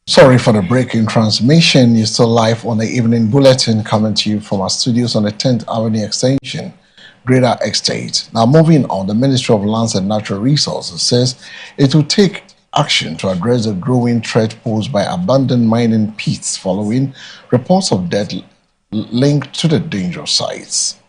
Sorry for the breaking transmission. You're still live on the evening bulletin coming to you from our studios on the 10th Avenue Extension, Greater Estate. Now, moving on, the Ministry of Lands and Natural Resources says it will take action to address the growing threat posed by abandoned mining pits following reports of death linked to the dangerous sites.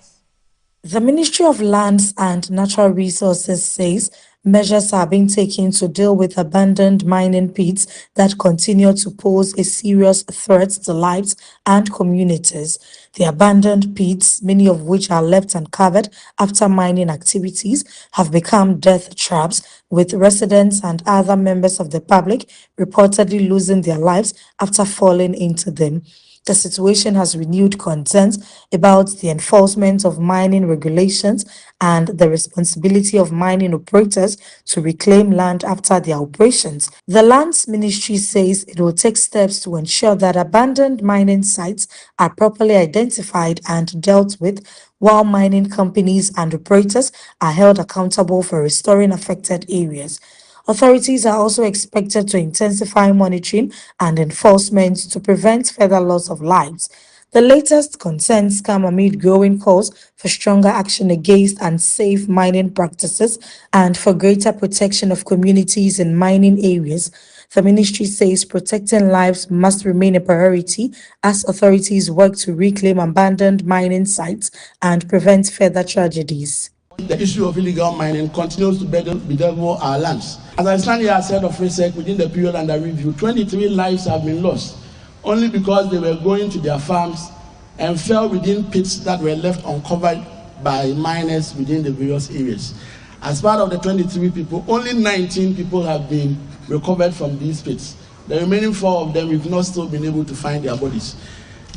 The Ministry of Lands and Natural Resources says measures are being taken to deal with abandoned mining pits that continue to pose a serious threat to lives and communities. The abandoned pits, many of which are left uncovered after mining activities, have become death traps, with residents and other members of the public reportedly losing their lives after falling into them. The situation has renewed concerns about the enforcement of mining regulations and the responsibility of mining operators to reclaim land after their operations. The Lands Ministry says it will take steps to ensure that abandoned mining sites are properly identified and dealt with, while mining companies and operators are held accountable for restoring affected areas. Authorities are also expected to intensify monitoring and enforcement to prevent further loss of lives. The latest concerns come amid growing calls for stronger action against unsafe mining practices and for greater protection of communities in mining areas. The ministry says protecting lives must remain a priority as authorities work to reclaim abandoned mining sites and prevent further tragedies. The issue of illegal mining continues to bedevil our lands. As I stand here as head of RISEC, within the period under review, 23 lives have been lost only because they were going to their farms and fell within pits that were left uncovered by miners within the various areas. As part of the 23 people, only 19 people have been recovered from these pits. The remaining 4 of them, we've not still been able to find their bodies.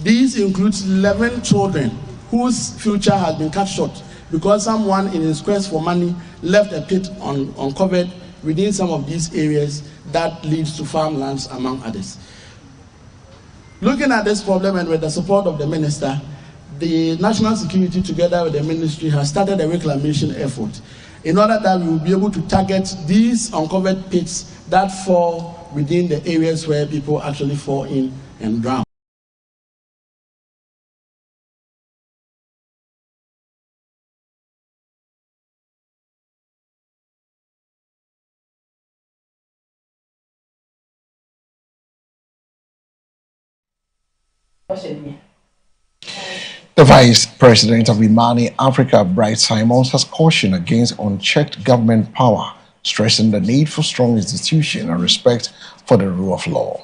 These include 11 children whose future has been cut short because someone in his quest for money left a pit uncovered within some of these areas that leads to farmlands, among others. Looking at this problem and with the support of the minister, the national security together with the ministry has started a reclamation effort in order that we will be able to target these uncovered pits that fall within the areas where people actually fall in and drown. The Vice President of Imani Africa, Bright Simons, has cautioned against unchecked government power, stressing the need for strong institutions and respect for the rule of law.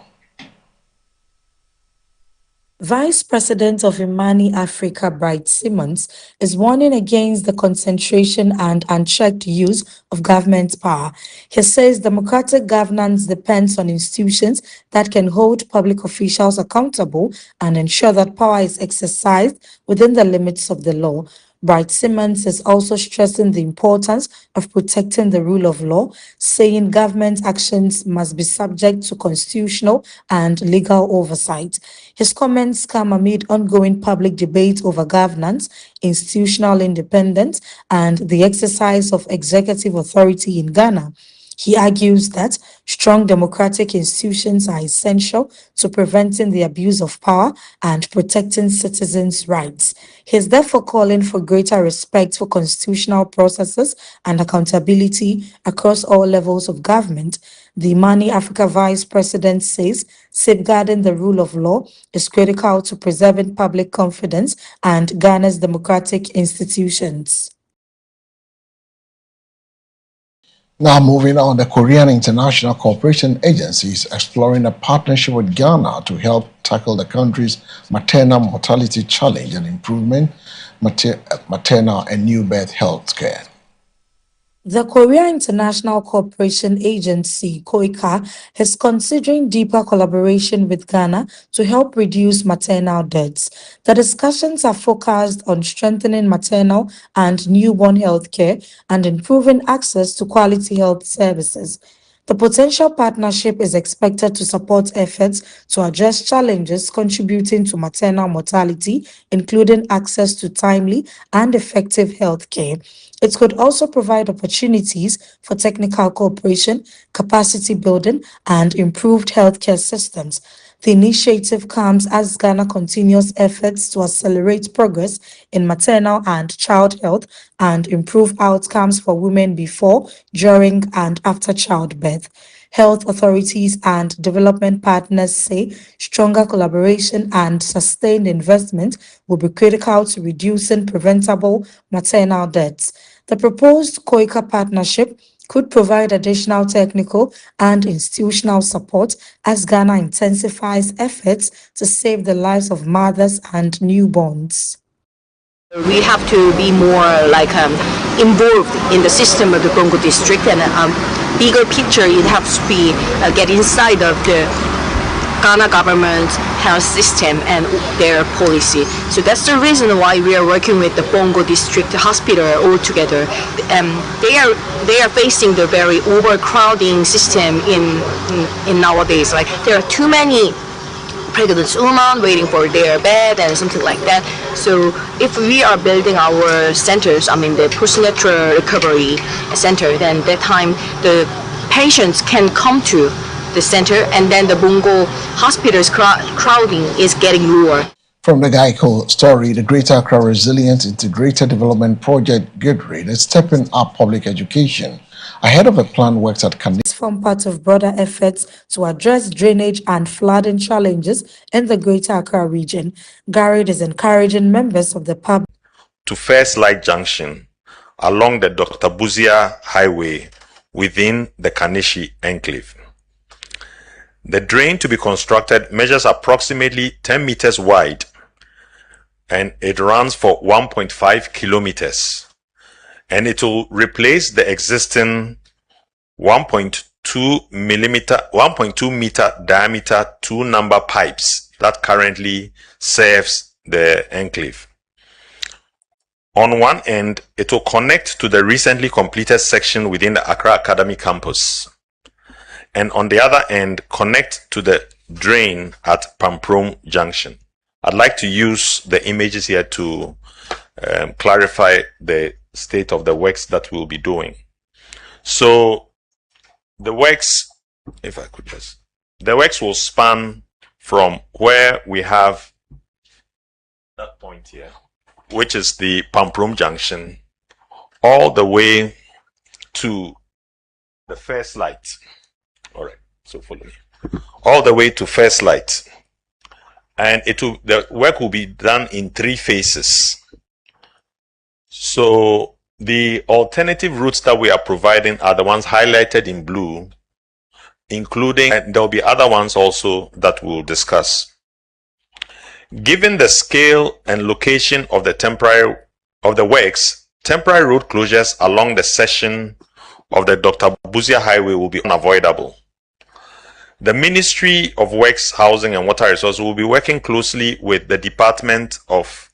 Vice President of Imani Africa, Bright Simons, is warning against the concentration and unchecked use of government power. He says democratic governance depends on institutions that can hold public officials accountable and ensure that power is exercised within the limits of the law. Bright Simons is also stressing the importance of protecting the rule of law, saying government actions must be subject to constitutional and legal oversight. His comments come amid ongoing public debate over governance, institutional independence, and the exercise of executive authority in Ghana. He argues that strong democratic institutions are essential to preventing the abuse of power and protecting citizens' rights. He is therefore calling for greater respect for constitutional processes and accountability across all levels of government. The Imani Africa Vice President says safeguarding the rule of law is critical to preserving public confidence and Ghana's democratic institutions. Now moving on, the Korean International Cooperation Agency is exploring a partnership with Ghana to help tackle the country's maternal mortality challenge and improvement maternal and new birth health care. The Korea International Cooperation Agency, KOICA, is considering deeper collaboration with Ghana to help reduce maternal deaths. The discussions are focused on strengthening maternal and newborn health care and improving access to quality health services. The potential partnership is expected to support efforts to address challenges contributing to maternal mortality, including access to timely and effective health care. It could also provide opportunities for technical cooperation, capacity building, and improved healthcare systems. The initiative comes as Ghana continues efforts to accelerate progress in maternal and child health and improve outcomes for women before, during, and after childbirth. Health authorities and development partners say stronger collaboration and sustained investment will be critical to reducing preventable maternal deaths. The proposed COICA partnership could provide additional technical and institutional support as Ghana intensifies efforts to save the lives of mothers and newborns. We have to be more involved in the system of the Bongo district, and bigger picture, it has to be get inside of the Ghana government health system and their policy. So that's the reason why we are working with the Bongo district hospital all together. They are facing the very overcrowding system in nowadays. Like there are too many pregnant women waiting for their bed and something like that. So if we are building our centers, the postnatal recovery center, then that time the patients can come to the center, and then the Bongo hospital's crowding is getting lower. From the GEICO story, the Greater Accra Resilient Integrated Development Project GIDRID is stepping up public education ahead of a planned works at Kanishie. Form part of broader efforts to address drainage and flooding challenges in the Greater Accra region. GIDRID is encouraging members of the public to First Light Junction along the Dr. Buzia Highway within the Kanishie enclave. The drain to be constructed measures approximately 10 meters wide and it runs for 1.5 kilometers, and it will replace the existing 1.2 meter diameter 2-number pipes that currently serves the enclave. On one end, it will connect to the recently completed section within the Accra Academy campus, and on the other end, connect to the drain at Pamprom Junction. I'd like to use the images here to clarify the state of the works that we'll be doing. So the works, the works will span from where we have that point here, which is the Pamprom Junction, all the way to the First Light. All right, so follow me. All the way to First Light. And the work will be done in 3 phases. So the alternative routes that we are providing are the ones highlighted in blue, including, and there'll be other ones also that we'll discuss. Given the scale and location of the works, temporary road closures along the section of the Dr. Buzia Highway will be unavoidable. The Ministry of Works, Housing and Water Resources will be working closely with the Department of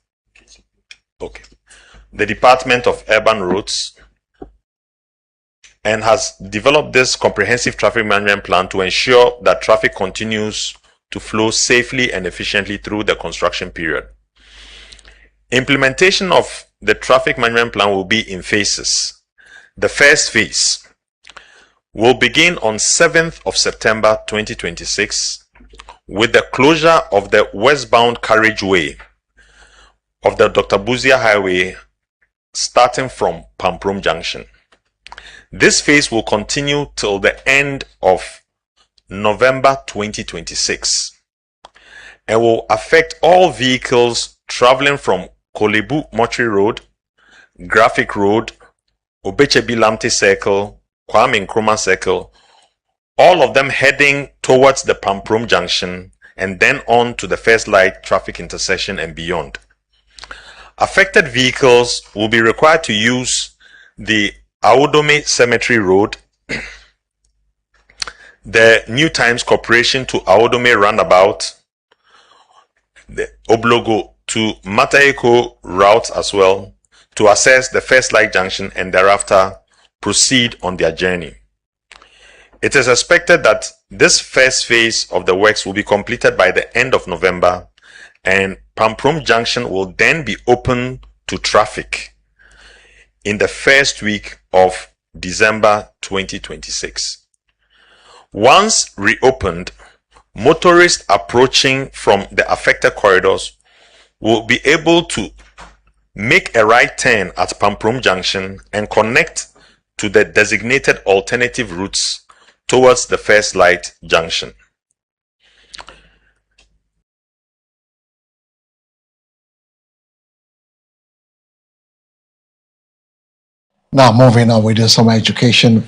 Urban Roads and has developed this comprehensive traffic management plan to ensure that traffic continues to flow safely and efficiently through the construction period. Implementation of the traffic management plan will be in phases. The first phase will begin on 7th of September 2026 with the closure of the westbound carriageway of the Dr. Buzia Highway starting from Pamprom Junction. This phase will continue till the end of November 2026 and will affect all vehicles traveling from Kolebu Mortuary Road, Graphic Road, Obechebi Lamte Circle, Kwame Nkrumah Circle, all of them heading towards the Pamprom Junction and then on to the First Light traffic intersection and beyond. Affected vehicles will be required to use the Aodome Cemetery Road, the New Times Corporation to Aodome Roundabout, the Oblogo to Mataeko route as well, to access the First Light Junction and thereafter proceed on their journey. It is expected that this first phase of the works will be completed by the end of November, and Pamprom Junction will then be open to traffic. in the first week of December 2026. Once reopened, motorists approaching from the affected corridors will be able to make a right turn at Pamprum Junction and connect to the designated alternative routes towards the First Light Junction. Now, moving on with the summer education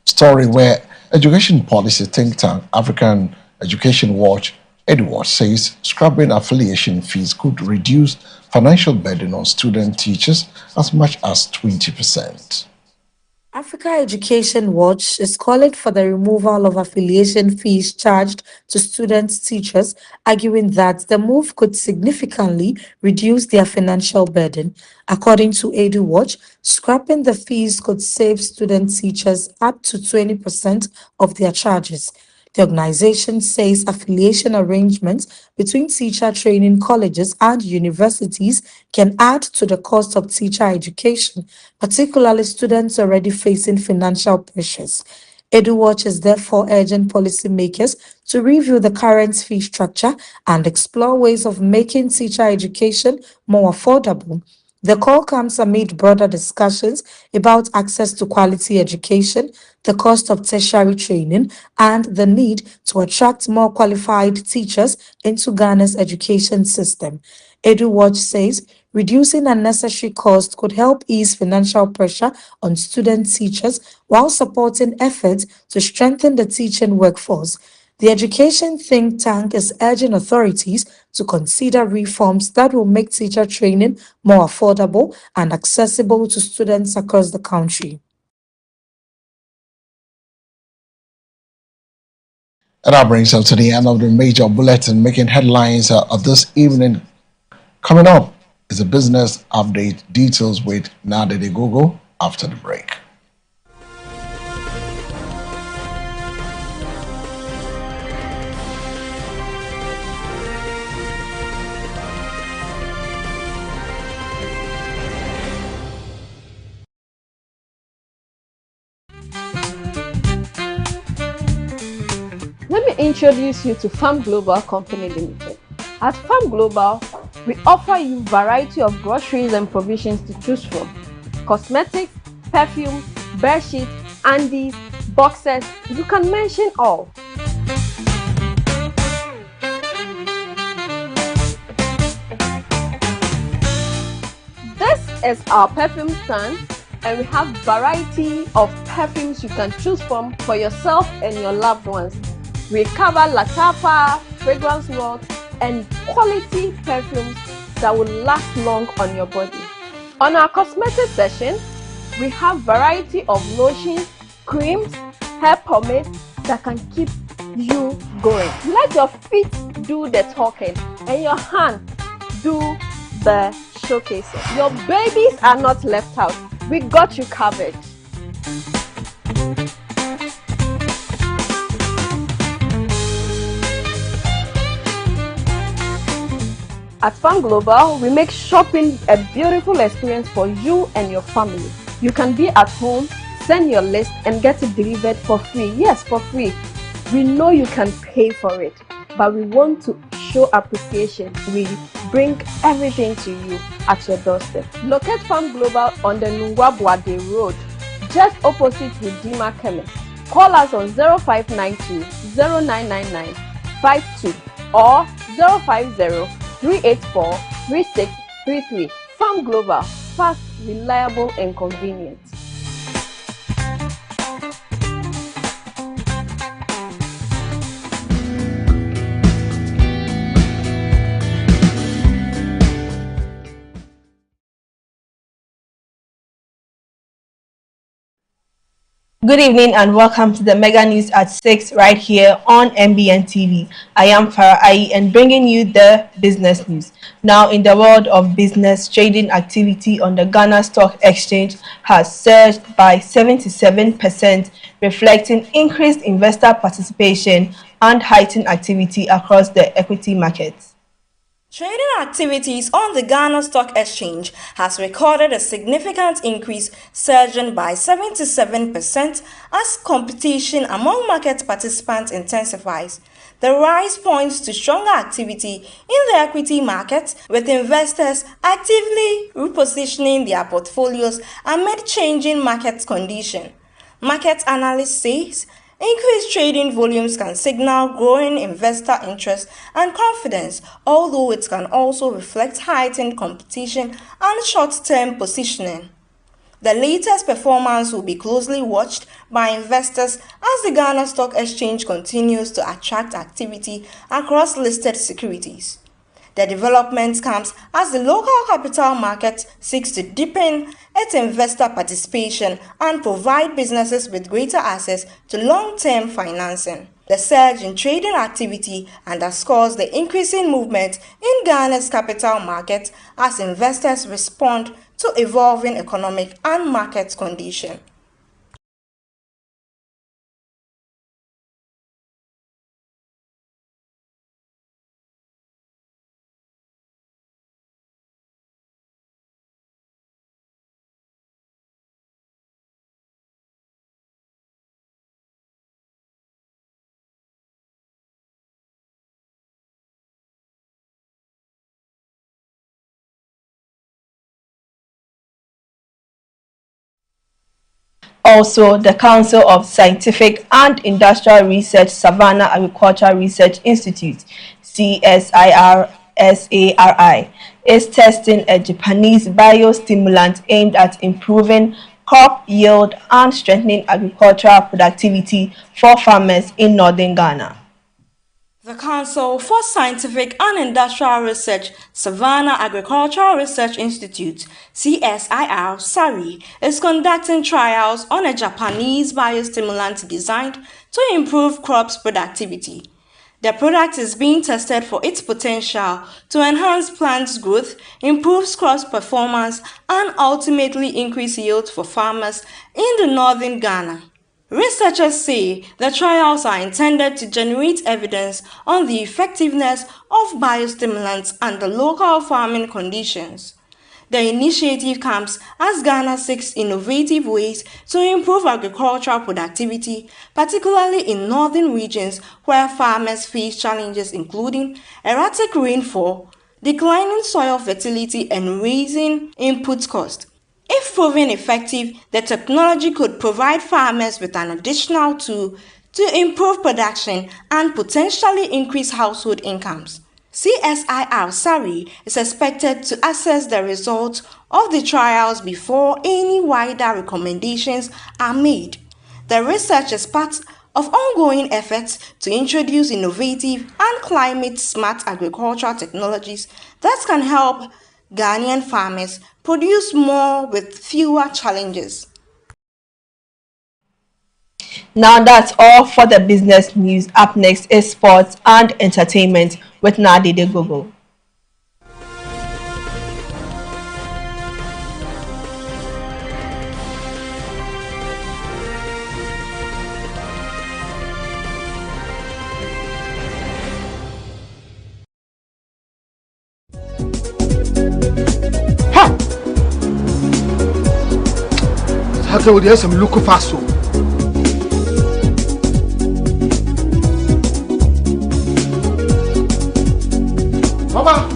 story, where education policy think tank African Education Watch, EduWatch, says scrapping affiliation fees could reduce financial burden on student teachers as much as 20%. Africa Education Watch is calling for the removal of affiliation fees charged to student teachers, arguing that the move could significantly reduce their financial burden. According to EduWatch, scrapping the fees could save student teachers up to 20% of their charges. The organization says affiliation arrangements between teacher training colleges and universities can add to the cost of teacher education, particularly students already facing financial pressures. EduWatch is therefore urging policymakers to review the current fee structure and explore ways of making teacher education more affordable. The call comes amid broader discussions about access to quality education, the cost of tertiary training, and the need to attract more qualified teachers into Ghana's education system. EduWatch says reducing unnecessary costs could help ease financial pressure on student teachers while supporting efforts to strengthen the teaching workforce. The education think tank is urging authorities to consider reforms that will make teacher training more affordable and accessible to students across the country. And that brings us to the end of the major bulletin making headlines of this evening. Coming up is a business update, details with Nadede Gogo after the break. Let me introduce you to Farm Global Company Limited. At Farm Global, we offer you variety of groceries and provisions to choose from. Cosmetics, perfumes, bed sheets, undies, boxes, you can mention all. This is our perfume stand, and we have variety of perfumes you can choose from for yourself and your loved ones. We cover Latapa, fragrance world, and quality perfumes that will last long on your body. On our cosmetic section, we have variety of lotions, creams, hair pomades that can keep you going. Let your feet do the talking and your hand do the showcasing. Your babies are not left out. We got you covered. At Farm Global, we make shopping a beautiful experience for you and your family. You can be at home, send your list and get it delivered for free. Yes, for free. We know you can pay for it, but we want to show appreciation. We bring everything to you at your doorstep. Locate Farm Global on the Nungwabuade Road, just opposite Redeemer Chemist. Call us on 0592 0999 52 or 050 384-3633. Farm Global, fast, reliable, and convenient. Good evening and welcome to the Mega News at 6 right here on MBN TV. I am Farah Ai and bringing you the business news. Now, in the world of business, trading activity on the Ghana Stock Exchange has surged by 77%, reflecting increased investor participation and heightened activity across the equity markets. Trading activities on the Ghana Stock Exchange has recorded a significant increase, surging by 77% as competition among market participants intensifies. The rise points to stronger activity in the equity market, with investors actively repositioning their portfolios amid changing market conditions. Market analysts say increased trading volumes can signal growing investor interest and confidence, although it can also reflect heightened competition and short-term positioning. The latest performance will be closely watched by investors as the Ghana Stock Exchange continues to attract activity across listed securities. The development comes as the local capital market seeks to deepen its investor participation and provide businesses with greater access to long-term financing. The surge in trading activity underscores the increasing movement in Ghana's capital market as investors respond to evolving economic and market conditions. Also, the Council of Scientific and Industrial Research Savannah Agricultural Research Institute, CSIR-SARI, is testing a Japanese biostimulant aimed at improving crop yield and strengthening agricultural productivity for farmers in northern Ghana. The Council for Scientific and Industrial Research Savannah Agricultural Research Institute, CSIR-SARI, is conducting trials on a Japanese biostimulant designed to improve crops' productivity. The product is being tested for its potential to enhance plants' growth, improve crops' performance, and ultimately increase yield for farmers in the northern Ghana. Researchers say the trials are intended to generate evidence on the effectiveness of biostimulants under local farming conditions. The initiative comes as Ghana seeks innovative ways to improve agricultural productivity, particularly in northern regions where farmers face challenges including erratic rainfall, declining soil fertility, and rising input costs. If proven effective, the technology could provide farmers with an additional tool to improve production and potentially increase household incomes. CSIR-SARI is expected to assess the results of the trials before any wider recommendations are made. The research is part of ongoing efforts to introduce innovative and climate-smart agricultural technologies that can help Ghanaian farmers produce more with fewer challenges. Now that's all for the business news. Up next is sports and entertainment with Nadide Gogo. Hata wodi asem luku faso. Baba,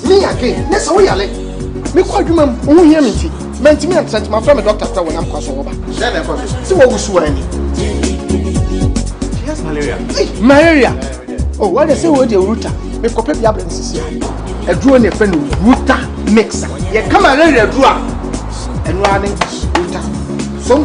me again. Nessa we yale. Me kwa adwuma mu hia me nti. Mentimi ansent my friend doctor after when am kwaso oba. Share na kwaso. Si wo wusu ani. She has malaria. Malaria. Oh, what they say we dey ruta. Me kope bia brand sisi. Aduro na friend ruta mix. Ye ka malaria aduro. And running winter. So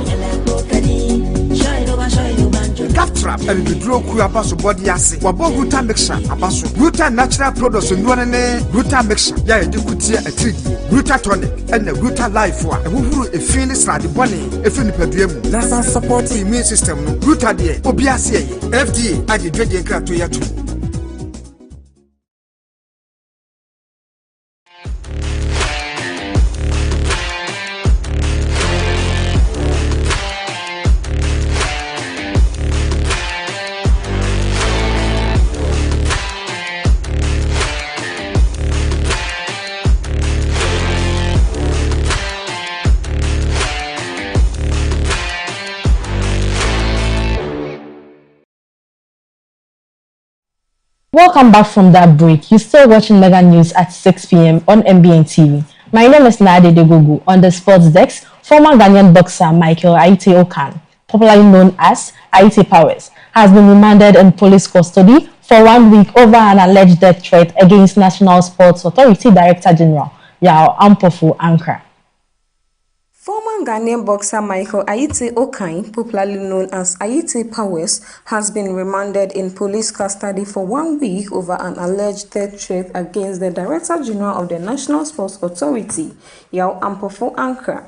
Gaftrap and the draw ku abaso body ase. Wabo Ruta mixture abaso. Ruta natural products nwane Ruta mixture. Ya e dikutia a treat. Ruta tonic and the Ruta life wa. E huhuru e feel sra de bone e feel nipadua mu. Nasa support immune system no. Ruta de obi ase ye. FDA ade dwede nkra to ya to. Welcome back from that break. You're still watching Mega News at 6 p.m. on MBN TV. My name is Nade Degogo. On the sports desk, former Ghanaian boxer Michael Aite Okan, popularly known as Aite Powers, has been remanded in police custody for 1 week over an alleged death threat against National Sports Authority Director General Yao Ampofu Ankra. Former Ghanaian boxer Michael Aite Okan, popularly known as Aite Powers, has been remanded in police custody for 1 week over an alleged death threat against the Director General of the National Sports Authority, Yao Ampofu Ankra.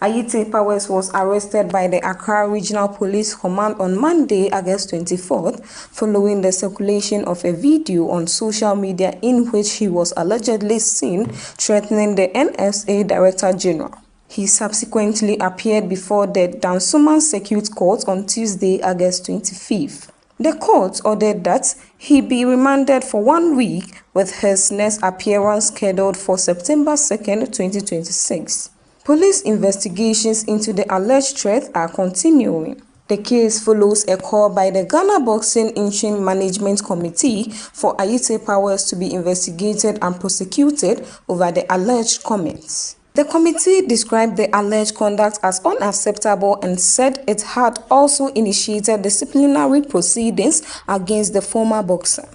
Aite Powers was arrested by the Accra Regional Police Command on Monday, August 24th, following the circulation of a video on social media in which he was allegedly seen threatening the NSA Director General. He subsequently appeared before the Dansoman Circuit Court on Tuesday, August 25th. The court ordered that he be remanded for 1 week with his next appearance scheduled for September 2nd, 2026. Police investigations into the alleged threat are continuing. The case follows a call by the Ghana Boxing Interim Management Committee for Aite Powers to be investigated and prosecuted over the alleged comments. The committee described the alleged conduct as unacceptable and said it had also initiated disciplinary proceedings against the former boxer.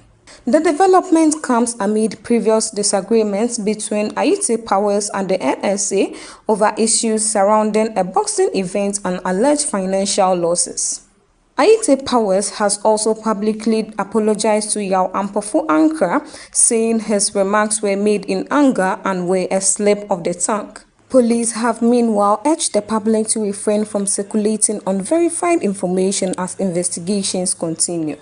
The development comes amid previous disagreements between Aite Powers and the NSA over issues surrounding a boxing event and alleged financial losses. Aite Powers has also publicly apologized to Yao Ampofu Ankra, saying his remarks were made in anger and were a slip of the tongue. Police have meanwhile urged the public to refrain from circulating unverified information as investigations continue.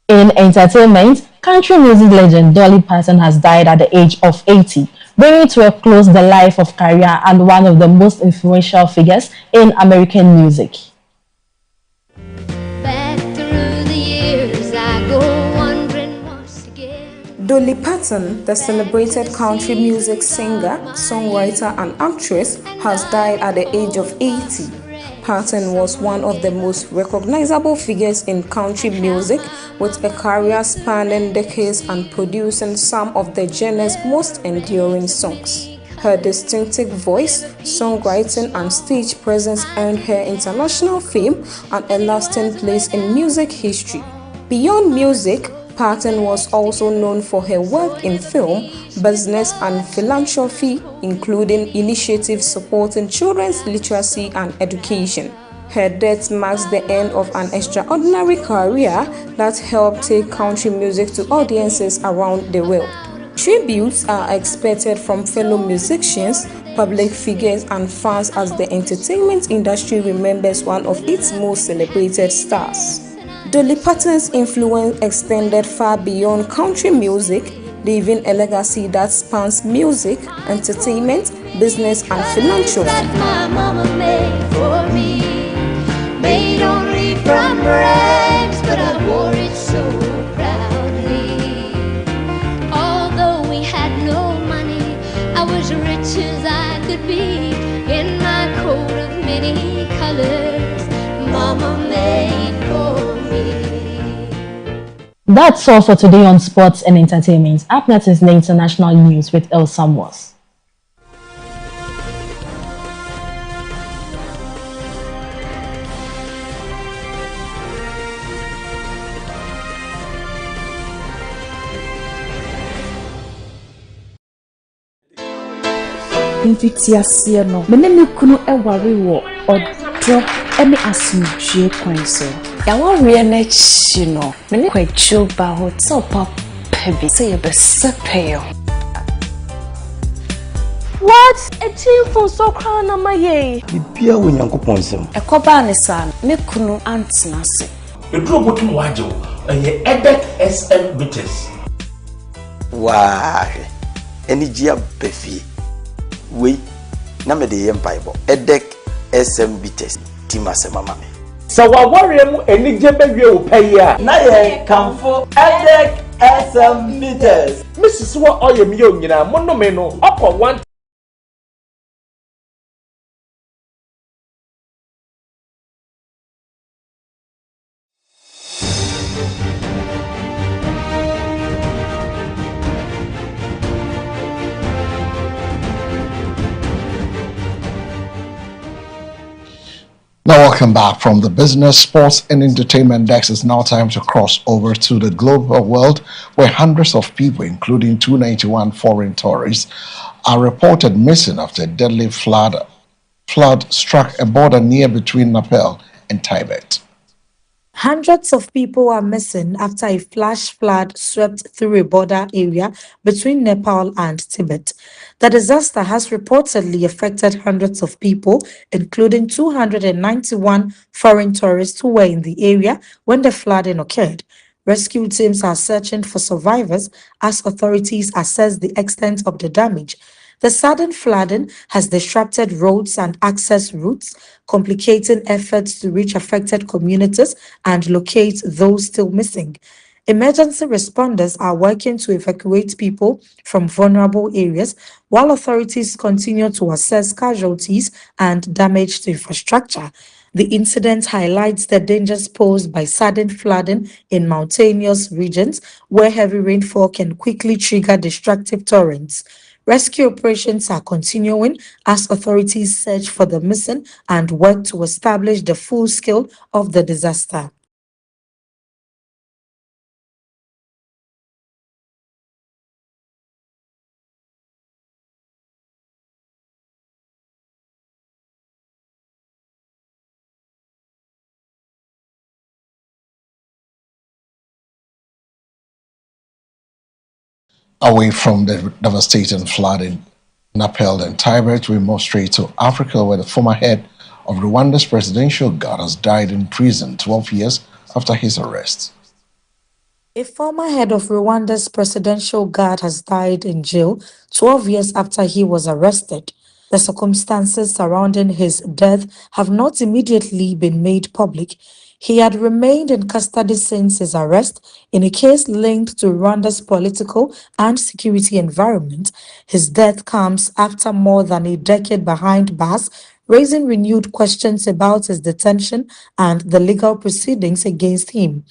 In entertainment, country music legend Dolly Parton has died at the age of 80, bringing to a close the life of career and one of the most influential figures in American music. Back through the years, I go wandering once again. Dolly Parton, the celebrated country music singer, songwriter, and actress, has died at the age of 80. Parton was one of the most recognizable figures in country music, with a career spanning decades and producing some of the genre's most enduring songs. Her distinctive voice, songwriting, and stage presence earned her international fame and a lasting place in music history. Beyond music, Parton was also known for her work in film, business, and philanthropy, including initiatives supporting children's literacy and education. Her death marks the end of an extraordinary career that helped take country music to audiences around the world. Tributes are expected from fellow musicians, public figures, and fans as the entertainment industry remembers one of its most celebrated stars. Dolly Parton's influence extended far beyond country music, leaving a legacy that spans music, entertainment, business, and philanthropy. That my mama made for me, made only from rags, but I wore it so proudly. Although we had no money, I was rich as I could be, in my coat of many colors, mama made for me. That's all for today on Sports and Entertainment. Up next is the international news with Elsa Moss. Mfitiasie no mene me kunu eware wo odro ene asumdue kwan so yawa we na chi no mene kwachu ba hotel pop pebi say ye besepeyo. What? A team from so crown na maye. Bibia wo nyankopon sem. Ekoba ne sa me kunu antena se. Eduro botum waje wo eye EDEC SM Bitters. Wa eni gia befi. We na me de yem Bible EDEC SM Bitters Tima se mama me. Sɛ wawɔre mu anigye bɛwie wo pɛ yi a na yɛ kamfo EDEC SM meters. Mrs. Wa ɔyɛ mi yɛ onyina mo no me no ɔkɔ 1. Now, welcome back from the business, sports, and entertainment desk. It's now time to cross over to the global world, where hundreds of people, including 291 foreign tourists, are reported missing after a deadly flood struck a border near between Nepal and Tibet. Hundreds of people are missing after a flash flood swept through a border area between Nepal and Tibet. The disaster has reportedly affected hundreds of people, including 291 foreign tourists who were in the area when the flooding occurred. Rescue teams are searching for survivors as authorities assess the extent of the damage. The sudden flooding has disrupted roads and access routes, complicating efforts to reach affected communities and locate those still missing. Emergency responders are working to evacuate people from vulnerable areas, while authorities continue to assess casualties and damage to infrastructure. The incident highlights the dangers posed by sudden flooding in mountainous regions, where heavy rainfall can quickly trigger destructive torrents. Rescue operations are continuing as authorities search for the missing and work to establish the full scale of the disaster. Away from the devastating flood in Nepal and Tibet, we move straight to Africa, where the former head of Rwanda's presidential guard has died in prison 12 years after his arrest. A former head of Rwanda's presidential guard has died in jail 12 years after he was arrested. The circumstances surrounding his death have not immediately been made public. He had remained in custody since his arrest in a case linked to Rwanda's political and security environment. His death comes after more than a decade behind bars, raising renewed questions about his detention and the legal proceedings against him.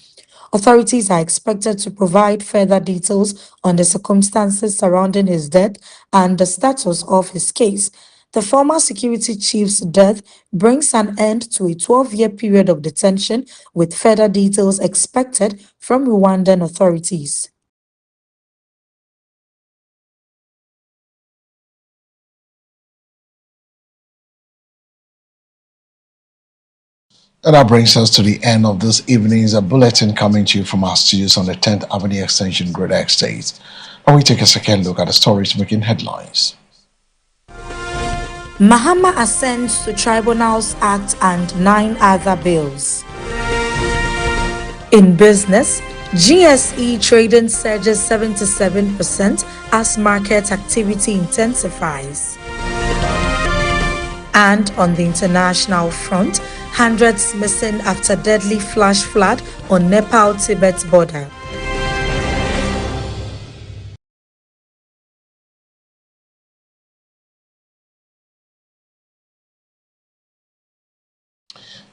Authorities are expected to provide further details on the circumstances surrounding his death and the status of his case. The former security chief's death brings an end to a 12-year period of detention, with further details expected from Rwandan authorities. And that brings us to the end of this evening's bulletin, coming to you from our studios on the 10th Avenue Extension, Greater Estate. Now we take a second look at the stories making headlines. Mahama assents to Tribunals Act and 9 other bills. In business, GSE trading surges 77% as market activity intensifies. And on the international front, hundreds missing after deadly flash flood on Nepal-Tibet border.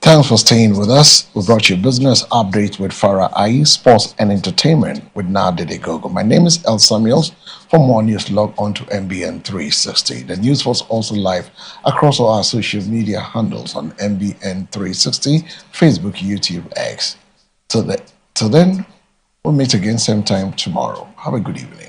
Thanks for staying with us. We brought you business updates with Farah Ai, sports and entertainment with Nadide Gogo. My name is El Samuels. For more news, log on to MBN 360. The news was also live across all our social media handles on MBN 360, Facebook, YouTube, X. Till then, we'll meet again same time tomorrow. Have a good evening.